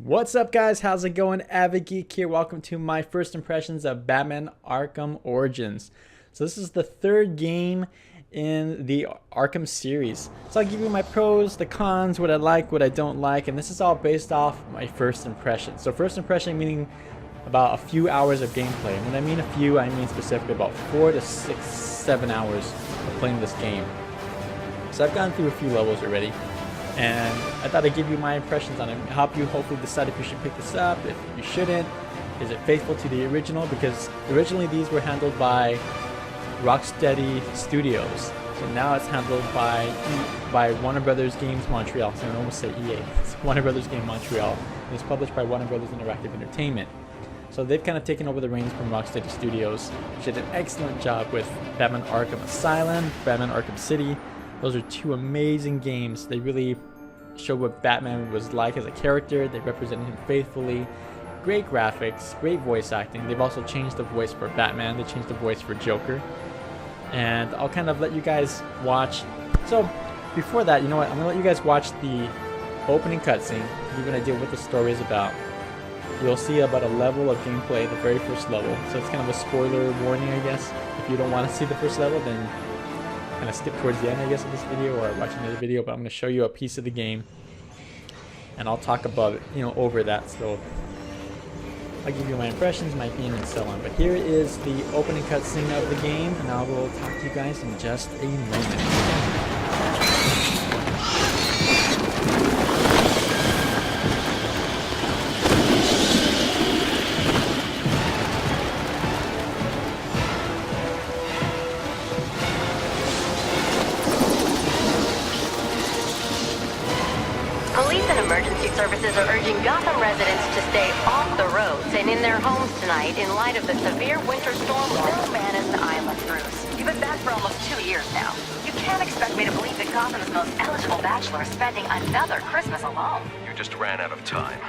What's up, guys? How's it going? AviddGeek here. Welcome to my first impressions of Batman Arkham Origins. So this is the third game in the Arkham series. So I'll give you my pros, the cons, what I like, what I don't like, and this is all based off my first impression. So first impression meaning about a few hours of gameplay. And when I mean a few, I mean specifically about 4 to 6, 7 hours of playing this game. So I've gone through a few levels already, and I thought I'd give you my impressions on it, help you hopefully decide if you should pick this up, if you shouldn't. Is it faithful to the original? Because originally these were handled by Rocksteady Studios, so now it's handled by Warner Brothers Games Montreal. So I almost say EA. It's Warner Brothers Games Montreal, and it's published by Warner Brothers Interactive Entertainment. So they've kind of taken over the reins from Rocksteady Studios, which did an excellent job with Batman Arkham Asylum, Batman Arkham City. Those are two amazing games. They really show what Batman was like as a character. They represented him faithfully. Great graphics, great voice acting. They've also changed the voice for Batman. They changed the voice for Joker. And I'll kind of let you guys watch. So before that, you know what? I'm going to let you guys watch the opening cutscene to give you an idea what the story is about. You'll see about a level of gameplay, the very first level. So it's kind of a spoiler warning, I guess. If you don't want to see the first level, then kind of skip towards the end, I guess, of this video or watch another video. But I'm going to show you a piece of the game, and I'll talk about it, over that. So I'll give you my impressions, my opinion, and so on. But here is the opening cutscene of the game, and I will talk to you guys in just a moment. Police and emergency services are urging Gotham residents to stay off the roads and in their homes tonight in light of the severe winter storm. No man is an island, Bruce. You've been back for almost 2 years now. You can't expect me to believe that Gotham's most eligible bachelor is spending another Christmas alone. You just ran out of time.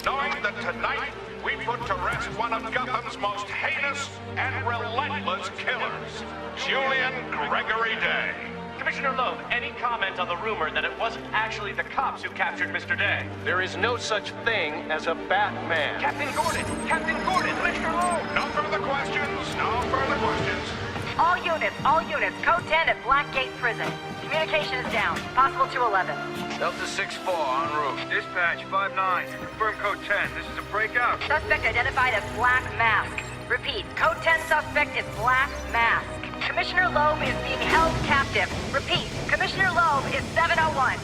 Knowing that tonight we put to rest one of Gotham's most heinous and relentless killers, Julian Gregory Day. Commissioner Loeb, any comment on the rumor that it wasn't actually the cops who captured Mr. Day? There is no such thing as a Batman. Captain Gordon! Captain Gordon! Commissioner Loeb! No further questions. No further questions. All units, code 10 at Blackgate Prison. Communication is down. Possible to 11. Delta 6-4 en route. Dispatch 5-9. Confirm code 10. This is a breakout. Suspect identified as Black Mask. Repeat, code 10 suspect is Black Mask. Commissioner Loeb is being held captive. Repeat, Commissioner Loeb is 701.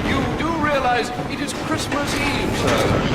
You do realize it is Christmas Eve, sir?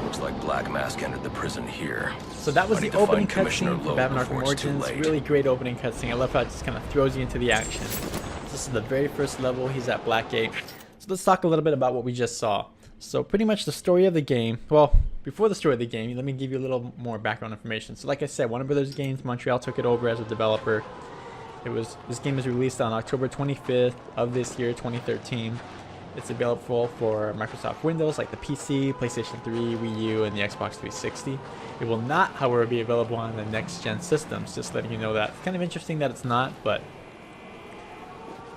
Looks like Black Mask entered the prison here. So that was I the need to opening find Commissioner cutscene for Loeb Batman before Arkham it's too Origins. late. Really great opening cutscene. I love how it just kind of throws you into the action. This is the very first level. He's at Blackgate. So let's talk a little bit about what we just saw. So pretty much the story of the game. Well, before the story of the game, let me give you a little more background information. So like I said, Warner Brothers Games Montreal took it over as a developer. This game was released on October 25th of this year, 2013. It's available for Microsoft Windows like the PC, PlayStation 3, Wii U, and the Xbox 360. It will not, however, be available on the next-gen systems, just letting you know that. It's kind of interesting that it's not, but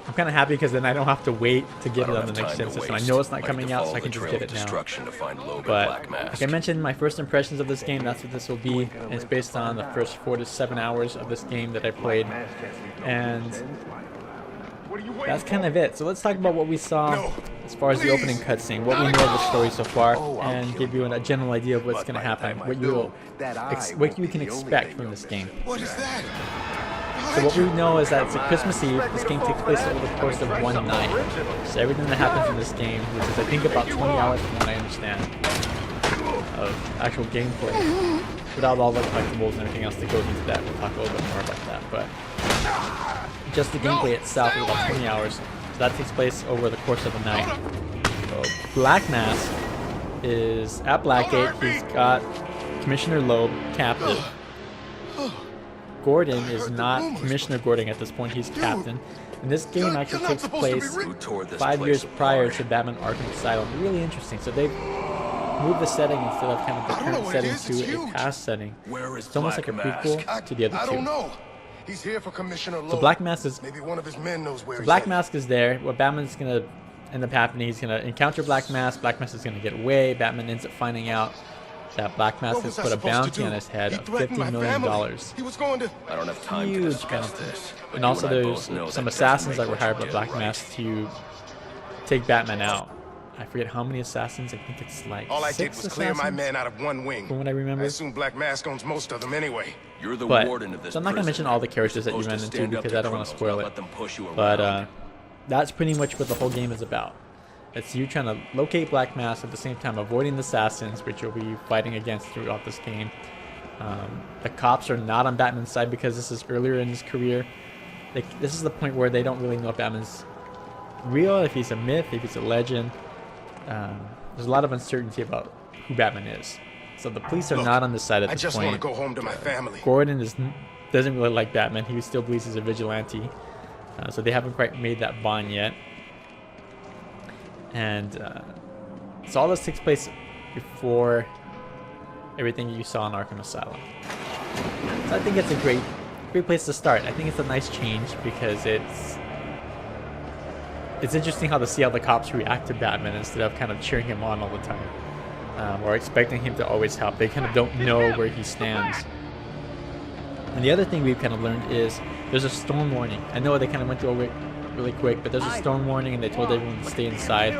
I'm kind of happy because then I don't have to wait to get it on the next-gen system. I know it's not coming out, so I can just get it now. To find Loeb and But Black Mask. like I mentioned, my first impressions of this game, that's what this will be. And it's based on the first 4 to 7 hours of this game that I played. And that's kind of it. So let's talk about what we saw as far as the opening cutscene, what we know of the story so far, and give you a general idea of what's going to happen, what you can expect from this game. What is that? So what we know is that it's a Christmas Eve. This game takes place over the course of one night. So everything that happens in this game, which is I think about 20 hours from what I understand, of actual gameplay, without all the collectibles and everything else that goes into that. We'll talk a little bit more about that, but just the gameplay itself is about 20 hours. So that takes place over the course of a night. So Black Mask is at Blackgate. He's got Commissioner Loeb captive. Gordon is not Commissioner Gordon at this point, he's captain. And this game actually takes place 5 years prior to Batman Arkham Asylum. Really interesting. So they've moved the setting instead of kind of the current setting to a past setting. It's almost like a prequel to the other two. He's here for Commissioner Loeb. So Black Mask is maybe one of his men knows where Black Mask is there. What Batman's gonna end up happening, he's gonna encounter Black Mask. Black Mask is gonna get away. Batman ends up finding out that Black Mask has put a bounty on his head of $50 million. He was going to... I don't have time to Huge discuss bounty. this. And also there's some assassins that were hired by Black Mask to take Batman out. I forget how many assassins. I think it's like All I did 6 was clear my assassins, men out of one wing. from what I remember. I assume Black Mask owns most of them anyway. You're the But warden of this so I'm not gonna mention all the characters that you run into because I don't want to spoil it. But that's pretty much what the whole game is about. It's you trying to locate Black Mask at the same time avoiding the assassins, which you'll be fighting against throughout this game. The cops are not on Batman's side because this is earlier in his career. This is the point where they don't really know if Batman's real, if he's a myth, if he's a legend. There's a lot of uncertainty about who Batman is. So the police are not on this side at this point. I just want to go home to my family. Gordon doesn't really like Batman. He still believes he's a vigilante. So they haven't quite made that bond yet. And so all this takes place before everything you saw in Arkham Asylum. So I think it's a great place to start. I think it's a nice change because it's interesting to see how the cops react to Batman instead of kind of cheering him on all the time or expecting him to always help. They kind of don't know where he stands. And the other thing we've kind of learned is there's a storm warning. I know they kind of went through it really quick, but there's a storm warning and they told everyone to stay inside.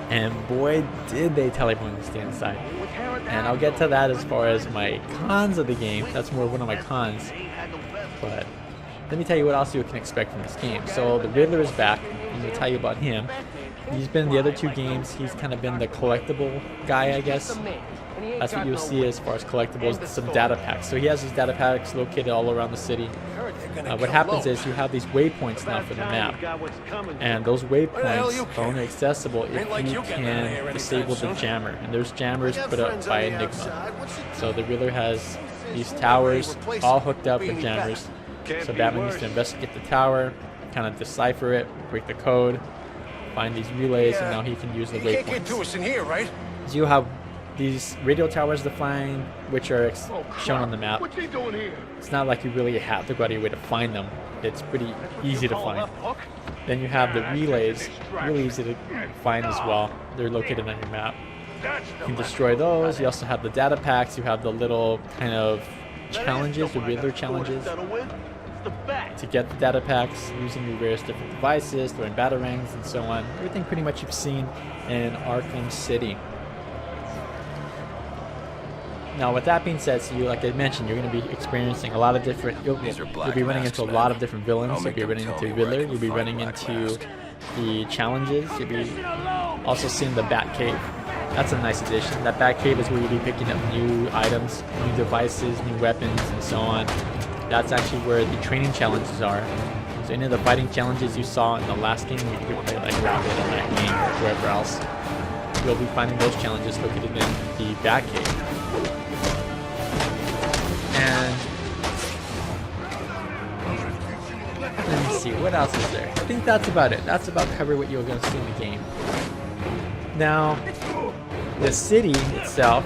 And boy, did they tell everyone to stay inside. And I'll get to that as far as my cons of the game. That's more one of my cons. But let me tell you what else you can expect from this game. So the Riddler is back. I'm going to tell you about him. He's been in the other two games. He's kind of been the collectible guy, I guess. That's what you'll see as far as collectibles, some data packs. So he has his data packs located all around the city. What happens is you have these waypoints now for the map. And those waypoints are only accessible if you can disable the jammer. And there's jammers put up by Enigma. So the Riddler has these towers all hooked up with jammers. So Batman needs to investigate the tower, kind of decipher it, break the code, find these relays, and now he can use the waypoints. Get to us in here, right? So you have these radio towers to find, which are shown on the map. It's not like you really have to go out of your way to find them. It's pretty easy to find. Then you have the relays, really easy to find as well. They're located on your map. You can destroy those. You also have the data packs. You have the little kind of challenges, the Riddler challenges, to get the data packs using your various different devices, throwing batarangs and so on. Everything pretty much you've seen in Arkham City. Now, with that being said, so you, like I mentioned, you're going to be experiencing a lot of different. You'll be running into a lot of different villains. You'll be running into Riddler. You'll be running into the challenges. You'll be also seeing the Batcave. That's a nice addition. That Batcave is where you'll be picking up new items, new devices, new weapons, and so on. That's actually where the training challenges are. So any of the fighting challenges you saw in the last game, you could play like Rabbit and Nightwing or wherever else. You'll be finding those challenges located in the Batcave. And let me see, what else is there? I think that's about it. That's about cover what you're going to see in the game. Now, the city itself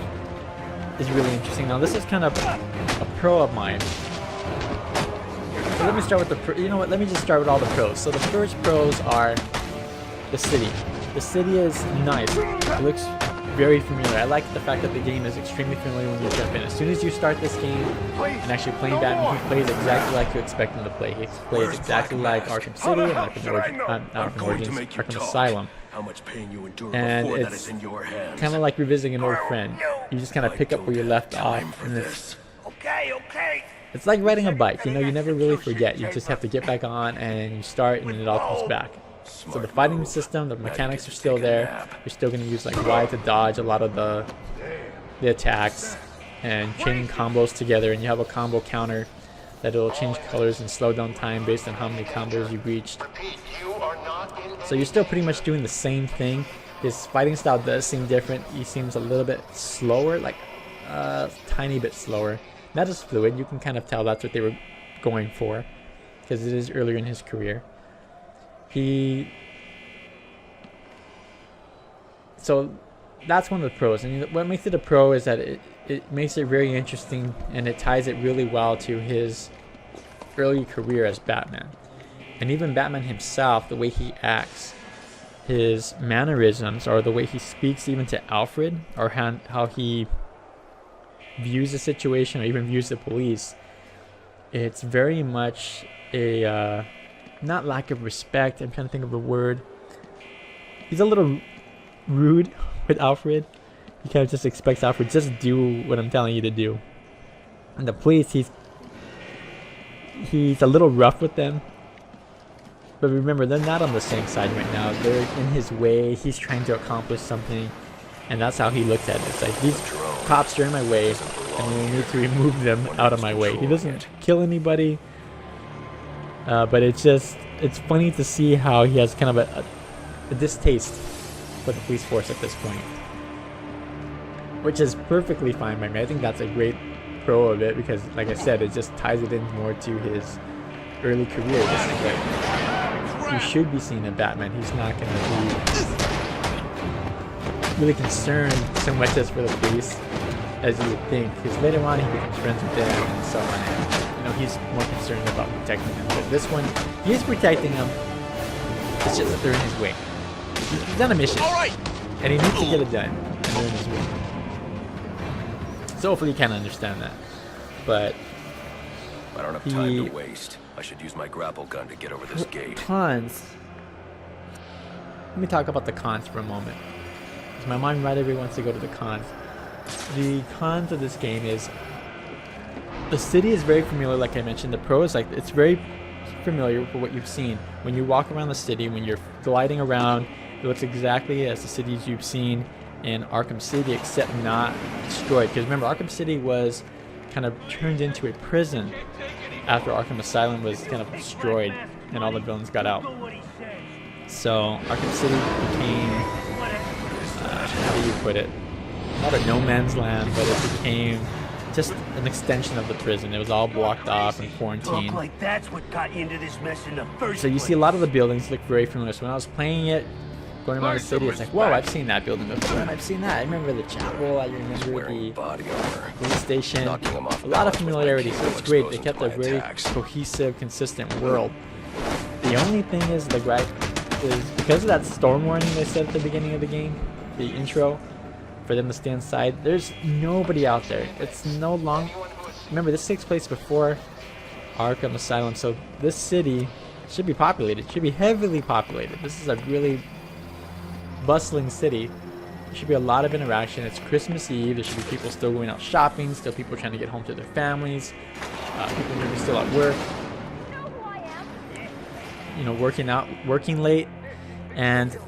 is really interesting. Now, this is kind of a pro of mine. So let me start with the pro. You know what? Let me just start with all the pros. So the first pros are the city. The city is nice. It looks very familiar. I like the fact that the game is extremely familiar when you jump in. As soon as you start this game and actually playing Batman, he plays exactly like you expect him to play. He plays exactly like Arkham City and Arkham Origins, Arkham Asylum. And it's kind of like revisiting an old friend. You just kind of pick up where you left off. And Okay. It's like riding a bike, you know, you never really forget. You just have to get back on and you start and it all comes back. So the fighting system, the mechanics are still there. You're still going to use like Y to dodge a lot of the attacks and chaining combos together, and you have a combo counter that will change colors and slow down time based on how many combos you reached. So you're still pretty much doing the same thing. His fighting style does seem different. He seems a little bit slower, like a tiny bit slower. Not as fluid. You can kind of tell that's what they were going for, because it is earlier in his career. So that's one of the pros, and what makes it a pro is that it makes it very interesting, and it ties it really well to his early career as Batman. And even Batman himself, the way he acts, his mannerisms, or the way he speaks even to Alfred, or how he views the situation or even views the police, it's very much a not lack of respect. I'm trying to think of a word. He's a little rude with Alfred. He kind of just expects Alfred just do what I'm telling you to do. And the police, he's a little rough with them. But remember, they're not on the same side right now. They're in his way. He's trying to accomplish something, and that's how he looks at it. It's like, these cops are in my way, and we need to remove them out of my way. He doesn't kill anybody, but it's funny to see how he has kind of a distaste for the police force at this point, which is perfectly fine by me. I think that's a great pro of it, because like I said, it just ties it in more to his early career. This is what you should be seeing in Batman. He's not going to be really concerned so much as for the police as you would think, because later on he becomes friends with them and so on, and you know, he's more concerned about protecting them. But this one, he is protecting them. It's just that they're in his way. He's done a mission, and he needs to get it done, and they're in his way. So hopefully you can understand that. But I don't have time to waste. I should use my grapple gun to get over this gate. Cons. Let me talk about the cons for a moment, because my mind right away wants to go to the cons. The cons of this game is the city is very familiar, like I mentioned. The pros, like, it's very familiar for what you've seen. When you walk around the city, when you're gliding around, it looks exactly as the cities you've seen in Arkham City, except not destroyed. Because remember, Arkham City was kind of turned into a prison after Arkham Asylum was kind of destroyed and all the villains got out. So Arkham City became, how do you put it? Not a no man's land, but it became just an extension of the prison. It was all blocked off and quarantined. Like that's what got you into this mess in the first So you see a lot of the buildings look very familiar. So when I was playing it, going around the city, it's like, whoa, I've seen that building before, and I've seen that. I remember the chapel, I remember the police station. A lot of familiarity, so it's great. They kept a very cohesive, consistent world. The only thing is, the gripe is, because of that storm warning they said at the beginning of the game, the intro, for them to stay inside, there's nobody out there. It's no long. Remember, this takes place before Arkham Asylum, so this city should be populated, should be heavily populated. This is a really bustling city. There should be a lot of interaction. It's Christmas Eve. There should be people still going out shopping, still people trying to get home to their families, people maybe still at work, you know, working late, and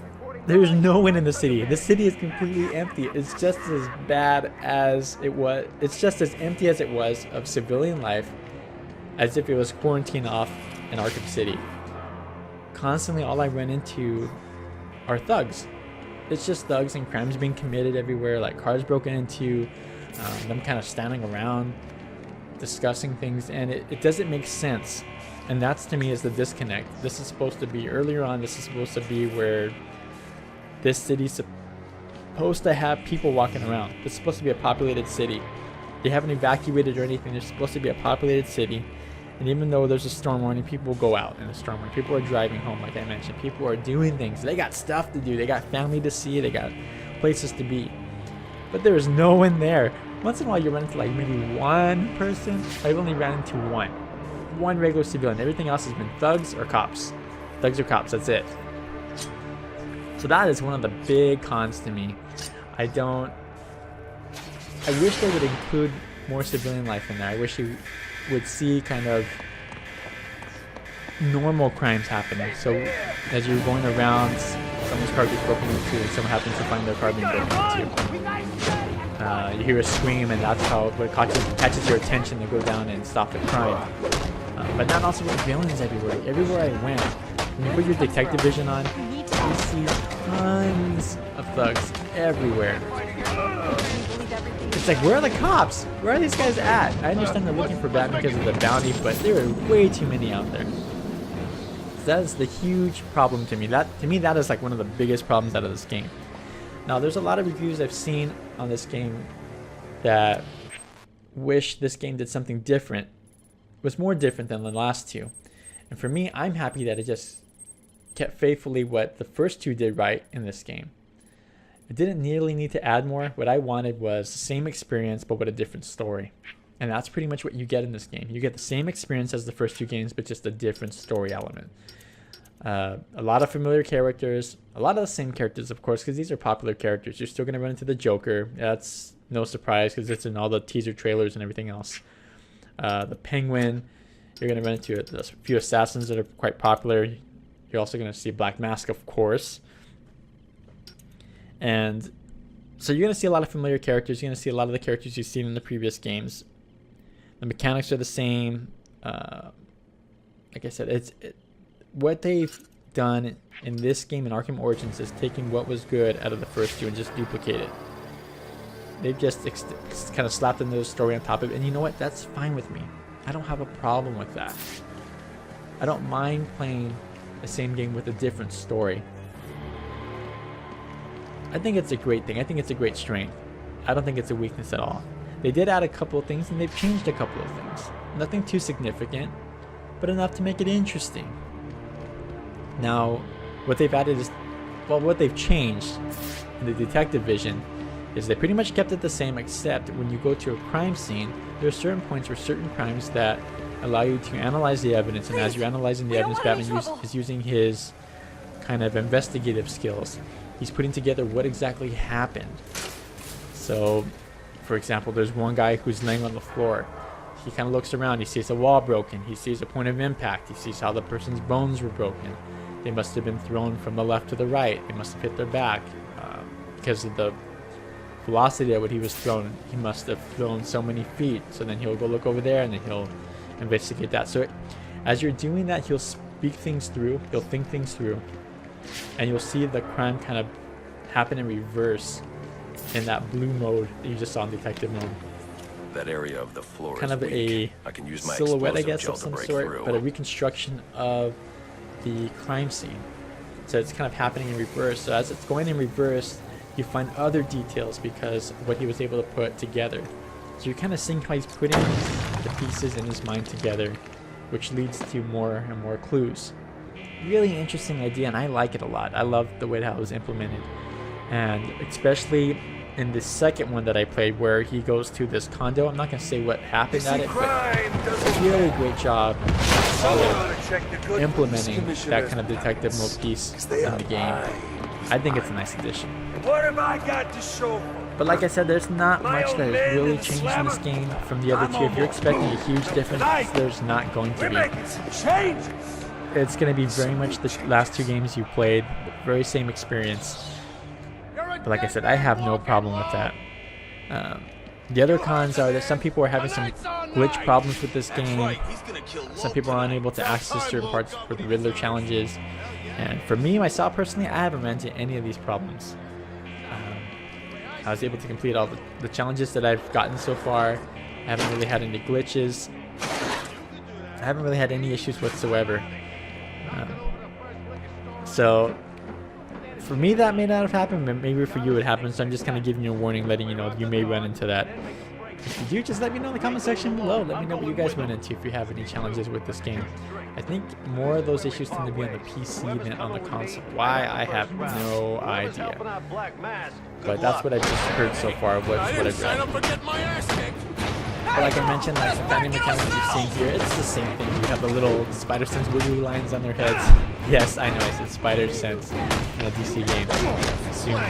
there's no one in the city. The city is completely empty. It's just as bad as it was. It's just as empty as it was of civilian life, as if it was quarantined off in Arkham City. Constantly, all I run into are thugs. It's just thugs and crimes being committed everywhere, like cars broken into, them kind of standing around discussing things, and it doesn't make sense. And that's, to me, is the disconnect. This is supposed to be earlier on. This is supposed to be where this city's supposed to have people walking around. It's supposed to be a populated city. They haven't evacuated or anything. They're supposed to be a populated city. And even though there's a storm warning, people go out in a storm warning. People are driving home, like I mentioned. People are doing things. They got stuff to do. They got family to see. They got places to be. But there's no one there. Once in a while, you run into like maybe one person. I've only ran into one regular civilian. Everything else has been thugs or cops. Thugs or cops, that's it. So that is one of the big cons to me. I wish they would include more civilian life in there. I wish you would see kind of normal crimes happening. So as you're going around, someone's car gets broken into and someone happens to find their car being broken into. You hear a scream and that's how what catches your attention to go down and stop the crime. But not also with villains everywhere. Everywhere I went, when you put your detective vision on, you see tons of thugs everywhere. It's like, where are the cops? Where are these guys at? I understand they're looking for Batman because of the bounty, but there are way too many out there. That is the huge problem to me. That is like one of the biggest problems out of this game. Now, there's a lot of reviews I've seen on this game that wish this game did something different. Was more different than the last two. And for me, I'm happy that it just kept faithfully what the first two did right in this game. It didn't nearly need to add more. What I wanted was the same experience but with a different story. And that's pretty much what you get in this game. You get the same experience as the first two games but just a different story element. A lot of familiar characters, a lot of the same characters of course because these are popular characters. You're still going to run into the Joker. That's no surprise because it's in all the teaser trailers and everything else. The Penguin, you're going to run into a few assassins that are quite popular. You're also going to see Black Mask, of course. And so you're going to see a lot of familiar characters. You're going to see a lot of the characters you've seen in the previous games. The mechanics are the same. Like I said, what they've done in this game in Arkham Origins is taking what was good out of the first two and just duplicate it. They've just kind of slapped another story on top of it. And you know what? That's fine with me. I don't have a problem with that. I don't mind playing the same game with a different story. I think it's a great thing. I think it's a great strength. I don't think it's a weakness at all. They did add a couple of things and they've changed a couple of things. Nothing too significant, but enough to make it interesting. Now, what they've added is, well, what they've changed in the detective vision is they pretty much kept it the same, except when you go to a crime scene, there are certain points or certain crimes that allow you to analyze the evidence, and as you're analyzing the evidence, Batman is using his kind of investigative skills. He's putting together what exactly happened. So, for example, there's one guy who's laying on the floor. He kind of looks around, he sees a wall broken, he sees a point of impact, he sees how the person's bones were broken. They must have been thrown from the left to the right, they must have hit their back. Because of the velocity at what he was thrown, he must have thrown so many feet. So then he'll go look over there and then he'll investigate that. So as you're doing that, he'll speak things through, he'll think things through, and you'll see the crime kind of happen in reverse in that blue mode that you just saw in detective mode. That area of the floor kind is of a I can use my silhouette, I explosive guess, gel of to some break sort, through. but a reconstruction of the crime scene. So it's kind of happening in reverse. So as it's going in reverse, you find other details because of what he was able to put together. So you're kind of seeing how he's putting the pieces in his mind together, which leads to more and more clues. Really interesting idea, and I like it a lot. I love the way that it was implemented, and especially in the second one that I played where he goes to this condo. I'm not going to say what happened at it, but it's a really great job of implementing that kind of detective mode piece in the game. I think it's a nice addition. What have I got to show? But like I said, there's not much that has really changed in this game from the other two. If you're expecting a huge difference, there's not going to be. It's going to be very much the last two games you played, very same experience. But like I said, I have no problem with that. The other cons are that some people are having some glitch problems with this game. Some people are unable to access certain parts for the Riddler challenges. And for me, myself personally, I haven't run into any of these problems. I was able to complete all the challenges that I've gotten so far. I haven't really had any glitches. I haven't really had any issues whatsoever. So for me, that may not have happened, but maybe for you it happened. So I'm just kind of giving you a warning, letting you know you may run into that. If you do, just let me know in the comment section below. Let me know what you guys run into if you have any challenges with this game. I think more of those issues tend to be on the PC than on the console. Why? I have no idea. But that's what I've just heard so far, what I've read. But like I mentioned, like the founding mechanics you're seeing here, it's the same thing. You have the little spider sense wiggly lines on their heads. Yes, I know I said spider sense in a DC game. Assuming.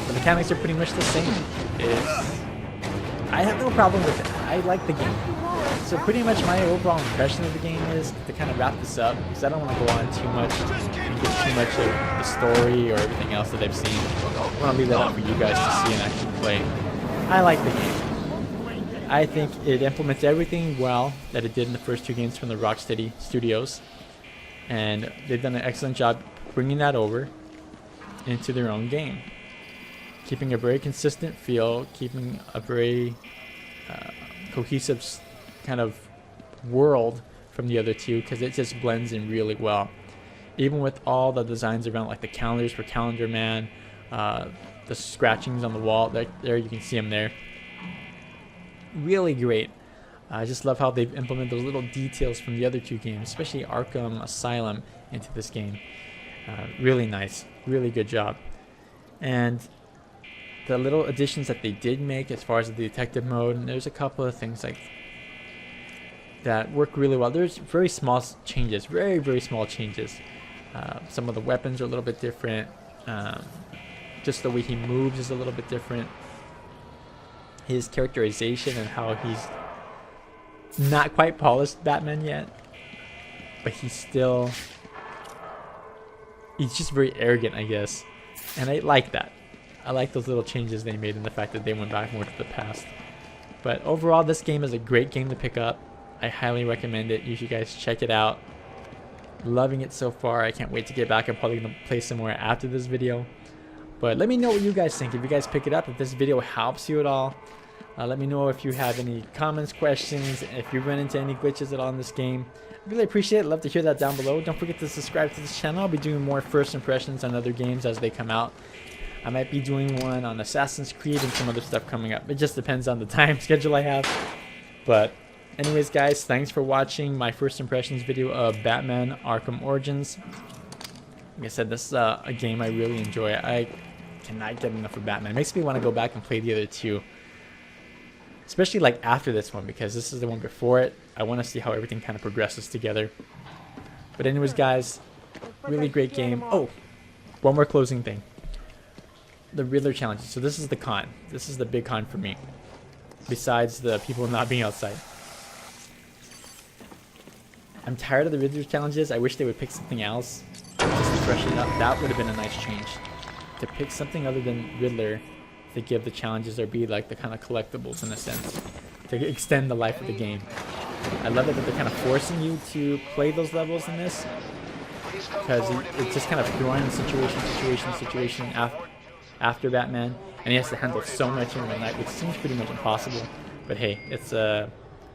But The mechanics are pretty much the same. I have no problem with it. I like the game. So pretty much my overall impression of the game is, to kind of wrap this up, because I don't want to go on too much and get too much of the story or everything else that I've seen. I want to leave that out for you guys to see and actually play. I like the game. I think it implements everything well that it did in the first 2 games from the Rocksteady Studios. And they've done an excellent job bringing that over into their own game. Keeping a very consistent feel, keeping a very cohesive kind of world from the other 2, because it just blends in really well. Even with all the designs around, like the calendars for Calendar Man, the scratchings on the wall, there you can see them there. Really great. I just love how they've implemented those little details from the other 2 games, especially Arkham Asylum, into this game. Really nice, really good job. And the little additions that they did make as far as the detective mode, and there's a couple of things like that work really well. There's very small changes, very small changes. Some of the weapons are a little bit different. Just the way he moves is a little bit different. His characterization and how he's not quite polished Batman yet, but he's just very arrogant, I guess, and I like that. I like those little changes they made and the fact that they went back more to the past. But overall, this game is a great game to pick up. I highly recommend it. You should guys check it out. Loving it so far. I can't wait to get back. I'm probably going to play some more after this video. But let me know what you guys think. If you guys pick it up, if this video helps you at all. Let me know if you have any comments, questions, if you run into any glitches at all in this game. I really appreciate it. Love to hear that down below. Don't forget to subscribe to this channel. I'll be doing more first impressions on other games as they come out. I might be doing one on Assassin's Creed and some other stuff coming up. It just depends on the time schedule I have. But anyways, guys, thanks for watching my first impressions video of Batman Arkham Origins. Like I said, this is a game I really enjoy. I cannot get enough of Batman. It makes me want to go back and play the other 2. Especially like after this one, because this is the one before it. I want to see how everything kind of progresses together. But anyways, guys, really great game. Oh, one more closing thing. The Riddler challenges. So this is the con. This is the big con for me. Besides the people not being outside. I'm tired of the Riddler challenges. I wish they would pick something else. Just to freshen it up. That would have been a nice change. To pick something other than Riddler to give the challenges, or be like the kind of collectibles in a sense. To extend the life of the game. I love it that they're kind of forcing you to play those levels in this. Because it's just kind of throwing situation after Batman, and he has to handle so much in one night, which seems pretty much impossible. But hey, it's a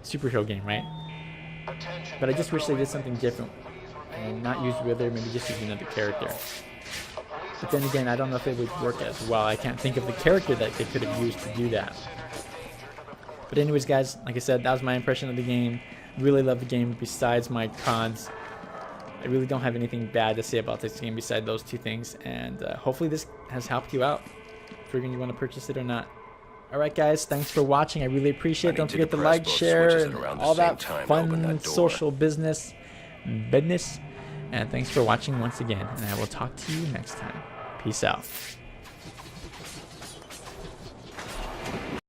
superhero game, right? But I just wish they did something different and not use Riddler, maybe just use another character. But then again, I don't know if it would work as well. I can't think of the character that they could have used to do that. But anyways, guys, like I said, that was my impression of the game. Really love the game besides my cons. I really don't have anything bad to say about this game beside those 2 things. And hopefully this has helped you out, figuring you want to purchase it or not. Alright guys, thanks for watching. I really appreciate it. Don't forget to like, share, and all that fun social business. And thanks for watching once again. And I will talk to you next time. Peace out.